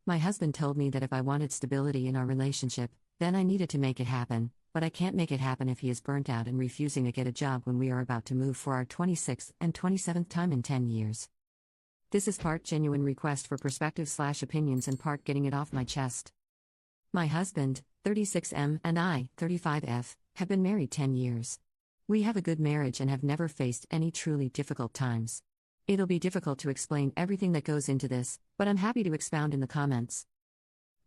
My husband told me that if I wanted stability in our relationship, then I needed to make it happen, but I can't make it happen if he is burnt out and refusing to get a job when we are about to move for our 26th and 27th time in 10 years. This is part genuine request for perspective/opinions and part getting it off my chest. My husband, 36M, and I, 35F, have been married 10 years. We have a good marriage and have never faced any truly difficult times. It'll be difficult to explain everything that goes into this, but I'm happy to expound in the comments.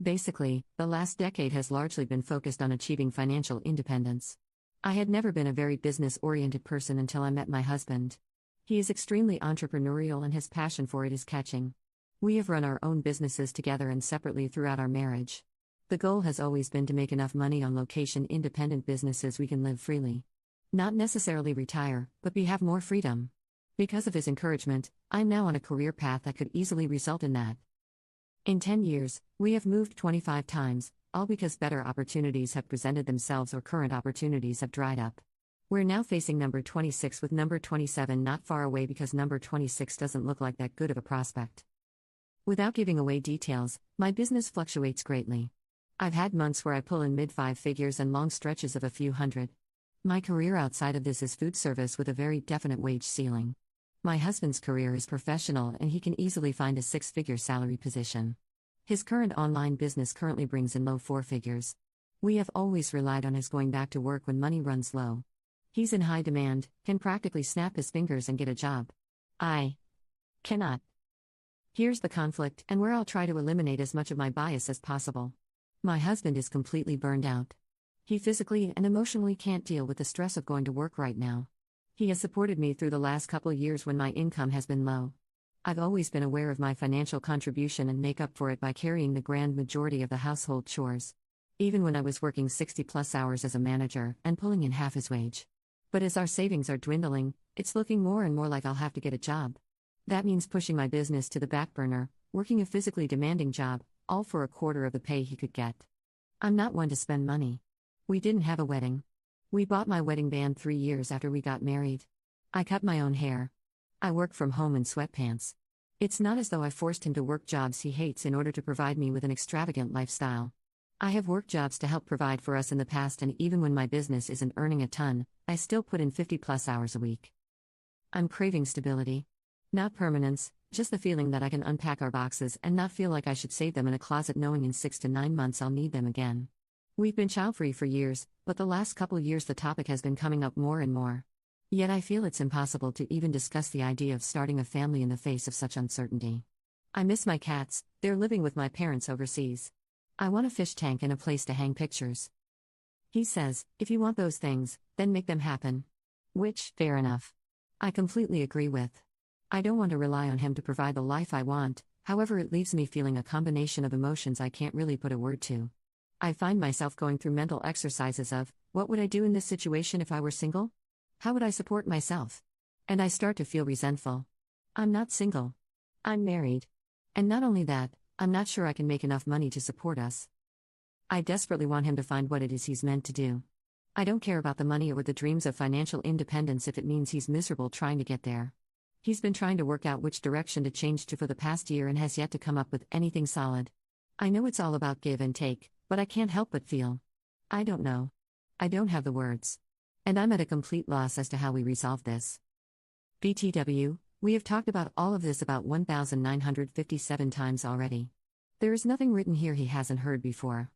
Basically, the last decade has largely been focused on achieving financial independence. I had never been a very business-oriented person until I met my husband. He is extremely entrepreneurial and his passion for it is catching. We have run our own businesses together and separately throughout our marriage. The goal has always been to make enough money on location-independent businesses we can live freely. Not necessarily retire, but have more freedom. Because of his encouragement, I'm now on a career path that could easily result in that. In 10 years, we have moved 25 times, all because better opportunities have presented themselves or current opportunities have dried up. We're now facing number 26 with number 27 not far away because number 26 doesn't look like that good of a prospect. Without giving away details, my business fluctuates greatly. I've had months where I pull in mid-five figures and long stretches of a few hundred. My career outside of this is food service with a very definite wage ceiling. My husband's career is professional and he can easily find a six-figure salary position. His current online business currently brings in low four figures. We have always relied on his going back to work when money runs low. He's in high demand, can practically snap his fingers and get a job. I cannot. Here's the conflict and where I'll try to eliminate as much of my bias as possible. My husband is completely burned out. He physically and emotionally can't deal with the stress of going to work right now. He has supported me through the last couple years when my income has been low. I've always been aware of my financial contribution and make up for it by carrying the grand majority of the household chores. Even when I was working 60+ hours as a manager and pulling in half his wage. But as our savings are dwindling, it's looking more and more like I'll have to get a job. That means pushing my business to the back burner, working a physically demanding job, all for a quarter of the pay he could get. I'm not one to spend money. We didn't have a wedding. We bought my wedding band 3 years after we got married. I cut my own hair. I work from home in sweatpants. It's not as though I forced him to work jobs he hates in order to provide me with an extravagant lifestyle. I have worked jobs to help provide for us in the past, and even when my business isn't earning a ton, I still put in 50+ hours a week. I'm craving stability. Not permanence, just the feeling that I can unpack our boxes and not feel like I should save them in a closet knowing in 6 to 9 months I'll need them again. We've been child-free for years, but the last couple years the topic has been coming up more and more. Yet I feel it's impossible to even discuss the idea of starting a family in the face of such uncertainty. I miss my cats, they're living with my parents overseas. I want a fish tank and a place to hang pictures. He says, if you want those things, then make them happen. Which, fair enough. I completely agree with. I don't want to rely on him to provide the life I want, however it leaves me feeling a combination of emotions I can't really put a word to. I find myself going through mental exercises of, what would I do in this situation if I were single? How would I support myself? And I start to feel resentful. I'm not single. I'm married. And not only that, I'm not sure I can make enough money to support us. I desperately want him to find what it is he's meant to do. I don't care about the money or the dreams of financial independence if it means he's miserable trying to get there. He's been trying to work out which direction to change to for the past year and has yet to come up with anything solid. I know it's all about give and take, but I can't help but feel. I don't know. I don't have the words. And I'm at a complete loss as to how we resolve this. BTW, we have talked about all of this about 1,957 times already. There is nothing written here he hasn't heard before.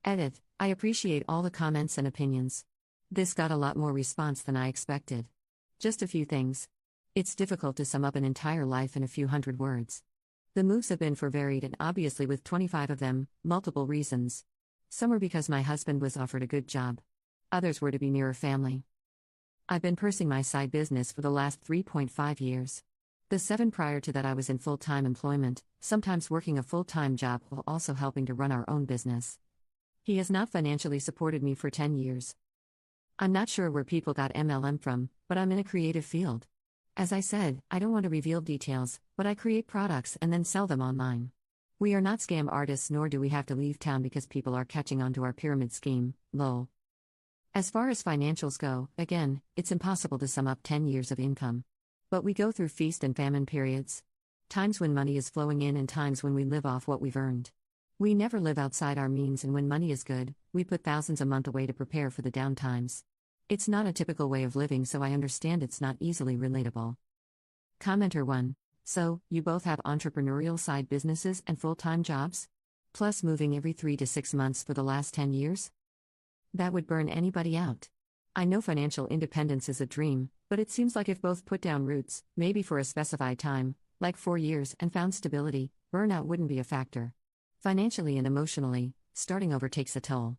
Edit, I appreciate all the comments and opinions. This got a lot more response than I expected. Just a few things. It's difficult to sum up an entire life in a few hundred words. The moves have been for varied and obviously with 25 of them, multiple reasons. Some are because my husband was offered a good job. Others were to be nearer family. I've been pursing my side business for the last 3.5 years. The 7 prior to that I was in full-time employment, sometimes working a full-time job while also helping to run our own business. He has not financially supported me for 10 years. I'm not sure where people got MLM from, but I'm in a creative field. As I said, I don't want to reveal details, but I create products and then sell them online. We are not scam artists, nor do we have to leave town because people are catching on to our pyramid scheme, lol. As far as financials go, again, it's impossible to sum up 10 years of income. But we go through feast and famine periods. Times when money is flowing in and times when we live off what we've earned. We never live outside our means, and when money is good, we put thousands a month away to prepare for the down times. It's not a typical way of living, so I understand it's not easily relatable. Commenter 1. So, you both have entrepreneurial side businesses and full-time jobs? Plus moving every 3 to 6 months for the last 10 years? That would burn anybody out. I know financial independence is a dream, but it seems like if both put down roots, maybe for a specified time, like 4 years, and found stability, burnout wouldn't be a factor. Financially and emotionally, starting over takes a toll.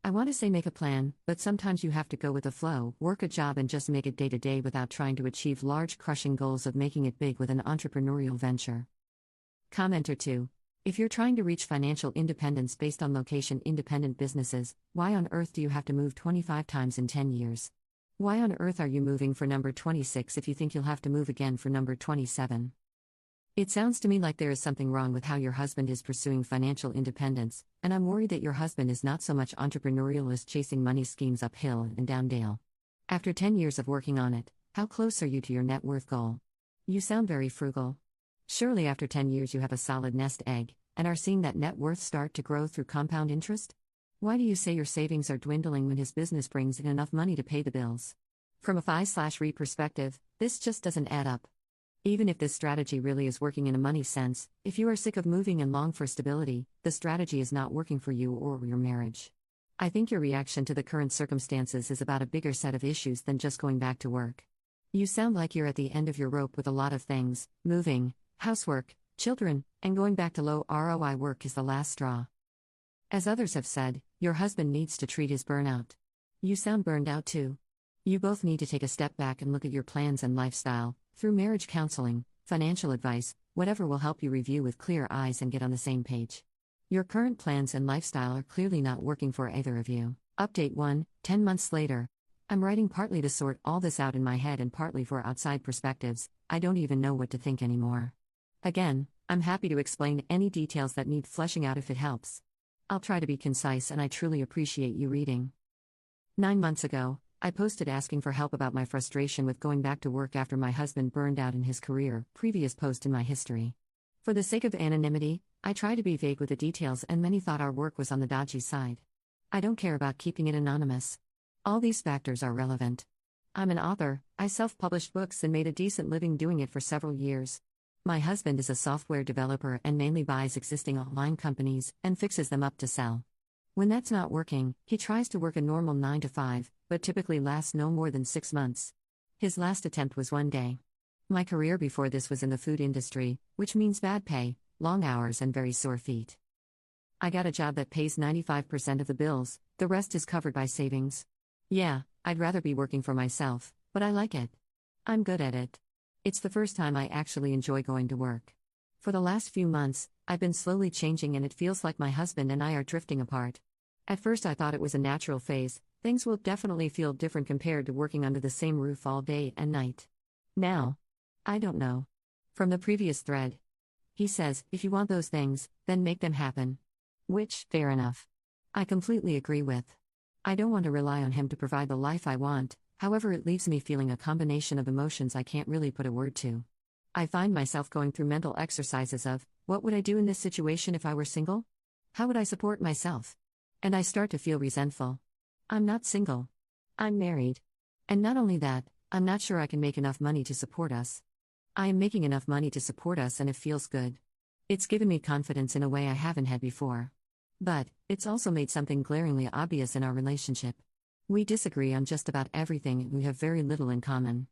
I want to say make a plan, but sometimes you have to go with the flow, work a job and just make it day to day without trying to achieve large crushing goals of making it big with an entrepreneurial venture. Commenter 2. If you're trying to reach financial independence based on location independent businesses, why on earth do you have to move 25 times in 10 years? Why on earth are you moving for number 26 if you think you'll have to move again for number 27? It sounds to me like there is something wrong with how your husband is pursuing financial independence, and I'm worried that your husband is not so much entrepreneurial as chasing money schemes uphill and down dale. After 10 years of working on it, how close are you to your net worth goal? You sound very frugal. Surely after 10 years you have a solid nest egg, and are seeing that net worth start to grow through compound interest? Why do you say your savings are dwindling when his business brings in enough money to pay the bills? From a FI/RE perspective, this just doesn't add up. Even if this strategy really is working in a money sense, if you are sick of moving and long for stability, the strategy is not working for you or your marriage. I think your reaction to the current circumstances is about a bigger set of issues than just going back to work. You sound like you're at the end of your rope with a lot of things: moving, housework, children, and going back to low ROI work is the last straw. As others have said, your husband needs to treat his burnout. You sound burned out too. You both need to take a step back and look at your plans and lifestyle, through marriage counseling, financial advice, whatever will help you review with clear eyes and get on the same page. Your current plans and lifestyle are clearly not working for either of you. Update 1, 10 months later. I'm writing partly to sort all this out in my head and partly for outside perspectives. I don't even know what to think anymore. Again, I'm happy to explain any details that need fleshing out if it helps. I'll try to be concise, and I truly appreciate you reading. 9 months ago, I posted asking for help about my frustration with going back to work after my husband burned out in his career, previous post in my history. For the sake of anonymity, I try to be vague with the details, and many thought our work was on the dodgy side. I don't care about keeping it anonymous. All these factors are relevant. I'm an author, I self-published books and made a decent living doing it for several years. My husband is a software developer and mainly buys existing online companies and fixes them up to sell. When that's not working, he tries to work a normal 9 to 5, but typically lasts no more than 6 months. His last attempt was 1 day. My career before this was in the food industry, which means bad pay, long hours, and very sore feet. I got a job that pays 95% of the bills, the rest is covered by savings. Yeah, I'd rather be working for myself, but I like it. I'm good at it. It's the first time I actually enjoy going to work. For the last few months, I've been slowly changing, and it feels like my husband and I are drifting apart. At first I thought it was a natural phase. Things will definitely feel different compared to working under the same roof all day and night. Now, I don't know. From the previous thread, he says, if you want those things, then make them happen. Which, fair enough. I completely agree with. I don't want to rely on him to provide the life I want, however it leaves me feeling a combination of emotions I can't really put a word to. I find myself going through mental exercises of, what would I do in this situation if I were single? How would I support myself? And I start to feel resentful. I'm not single. I'm married. And not only that, I'm not sure I can make enough money to support us. I am making enough money to support us, and it feels good. It's given me confidence in a way I haven't had before. But, it's also made something glaringly obvious in our relationship. We disagree on just about everything, and we have very little in common.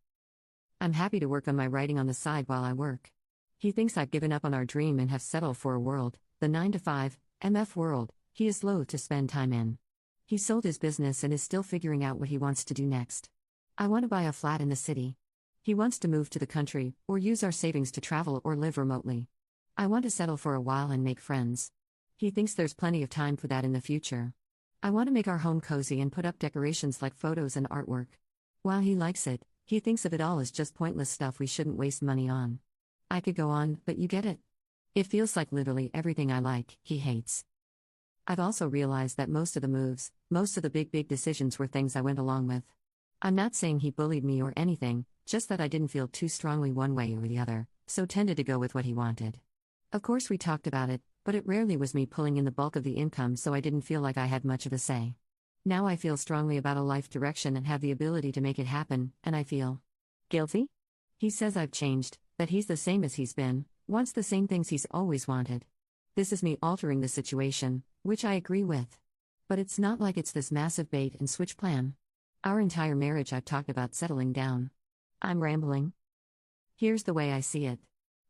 I'm happy to work on my writing on the side while I work. He thinks I've given up on our dream and have settled for a world, the 9 to 5, MF world, he is loath to spend time in. He sold his business and is still figuring out what he wants to do next. I want to buy a flat in the city. He wants to move to the country, or use our savings to travel or live remotely. I want to settle for a while and make friends. He thinks there's plenty of time for that in the future. I want to make our home cozy and put up decorations like photos and artwork. While he likes it, he thinks of it all as just pointless stuff we shouldn't waste money on. I could go on, but you get it. It feels like literally everything I like, he hates. I've also realized that most of the moves, most of the big decisions were things I went along with. I'm not saying he bullied me or anything, just that I didn't feel too strongly one way or the other, so tended to go with what he wanted. Of course, we talked about it, but it rarely was me pulling in the bulk of the income, so I didn't feel like I had much of a say. Now I feel strongly about a life direction and have the ability to make it happen, and I feel guilty? He says I've changed, that he's the same as he's been, wants the same things he's always wanted. This is me altering the situation, which I agree with. But it's not like it's this massive bait and switch plan. Our entire marriage I've talked about settling down. I'm rambling. Here's the way I see it.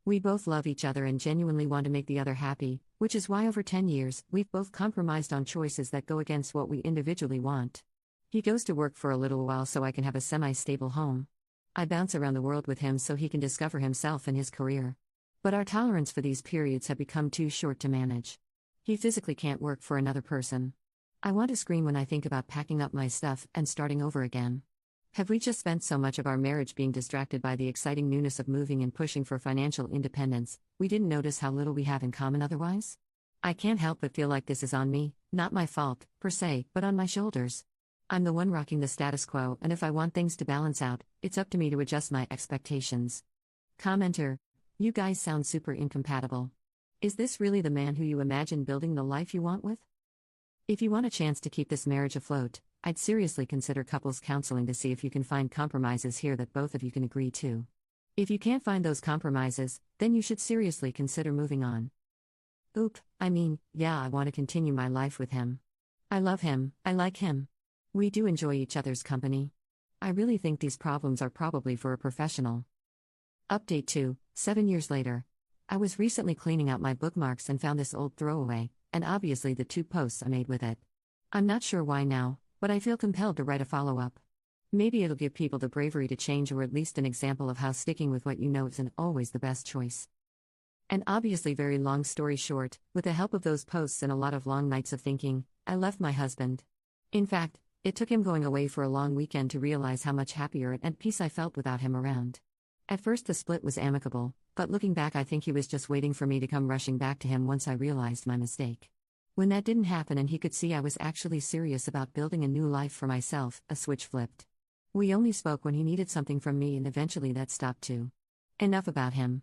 We both love each other and genuinely want to make the other happy, which is why over 10 years, we've both compromised on choices that go against what we individually want. He goes to work for a little while so I can have a semi-stable home. I bounce around the world with him so he can discover himself and his career. But our tolerance for these periods have become too short to manage. He physically can't work for another person. I want to scream when I think about packing up my stuff and starting over again. Have we just spent so much of our marriage being distracted by the exciting newness of moving and pushing for financial independence, we didn't notice how little we have in common otherwise? I can't help but feel like this is on me, not my fault, per se, but on my shoulders. I'm the one rocking the status quo, and if I want things to balance out, it's up to me to adjust my expectations. Commenter: You guys sound super incompatible. Is this really the man who you imagine building the life you want with? If you want a chance to keep this marriage afloat, I'd seriously consider couples counseling to see if you can find compromises here that both of you can agree to. If you can't find those compromises, then you should seriously consider moving on. Yeah, I want to continue my life with him. I love him, I like him. We do enjoy each other's company. I really think these problems are probably for a professional. Update 2, 7 years later. I was recently cleaning out my bookmarks and found this old throwaway, and obviously the 2 posts I made with it. I'm not sure why now, but I feel compelled to write a follow-up. Maybe it'll give people the bravery to change, or at least an example of how sticking with what you know isn't always the best choice. And obviously, very long story short, with the help of those posts and a lot of long nights of thinking, I left my husband. In fact, it took him going away for a long weekend to realize how much happier and at peace I felt without him around. At first the split was amicable, but looking back I think he was just waiting for me to come rushing back to him once I realized my mistake. When that didn't happen and he could see I was actually serious about building a new life for myself, a switch flipped. We only spoke when he needed something from me, and eventually that stopped too. Enough about him.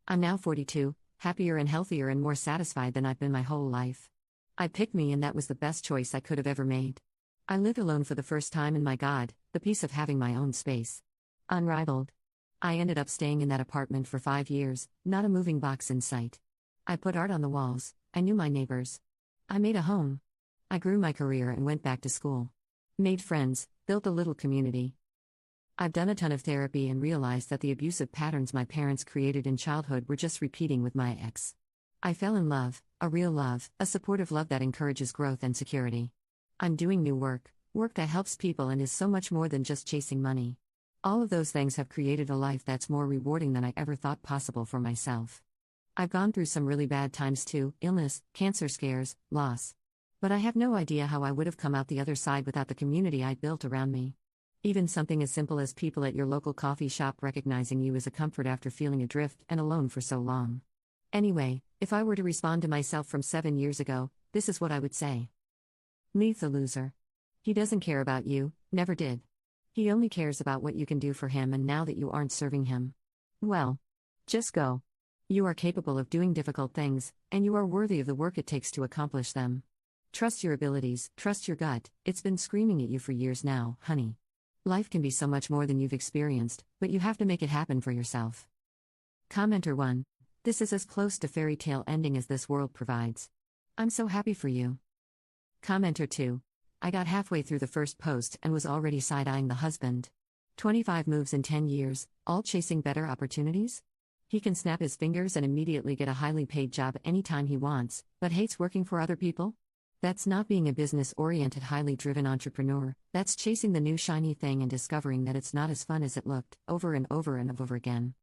I'm now 42, happier and healthier and more satisfied than I've been my whole life. I picked me, and that was the best choice I could have ever made. I lived alone for the first time, and my God, the peace of having my own space. Unrivaled. I ended up staying in that apartment for 5 years, not a moving box in sight. I put art on the walls, I knew my neighbors. I made a home. I grew my career and went back to school. Made friends, built a little community. I've done a ton of therapy and realized that the abusive patterns my parents created in childhood were just repeating with my ex. I fell in love, a real love, a supportive love that encourages growth and security. I'm doing new work that helps people and is so much more than just chasing money. All of those things have created a life that's more rewarding than I ever thought possible for myself. I've gone through some really bad times too: illness, cancer scares, loss. But I have no idea how I would have come out the other side without the community I built around me. Even something as simple as people at your local coffee shop recognizing you is a comfort after feeling adrift and alone for so long. Anyway, if I were to respond to myself from 7 years ago, this is what I would say. Leave the loser. He doesn't care about you, never did. He only cares about what you can do for him, and now that you aren't serving him, well, just go. You are capable of doing difficult things, and you are worthy of the work it takes to accomplish them. Trust your abilities, trust your gut, it's been screaming at you for years now, honey. Life can be so much more than you've experienced, but you have to make it happen for yourself. Commenter 1. This is as close to fairy tale ending as this world provides. I'm so happy for you. Commenter 2. I got halfway through the first post and was already side-eyeing the husband. 25 moves in 10 years, all chasing better opportunities? He can snap his fingers and immediately get a highly paid job anytime he wants, but hates working for other people? That's not being a business-oriented, highly driven entrepreneur, that's chasing the new shiny thing and discovering that it's not as fun as it looked, over and over and over again.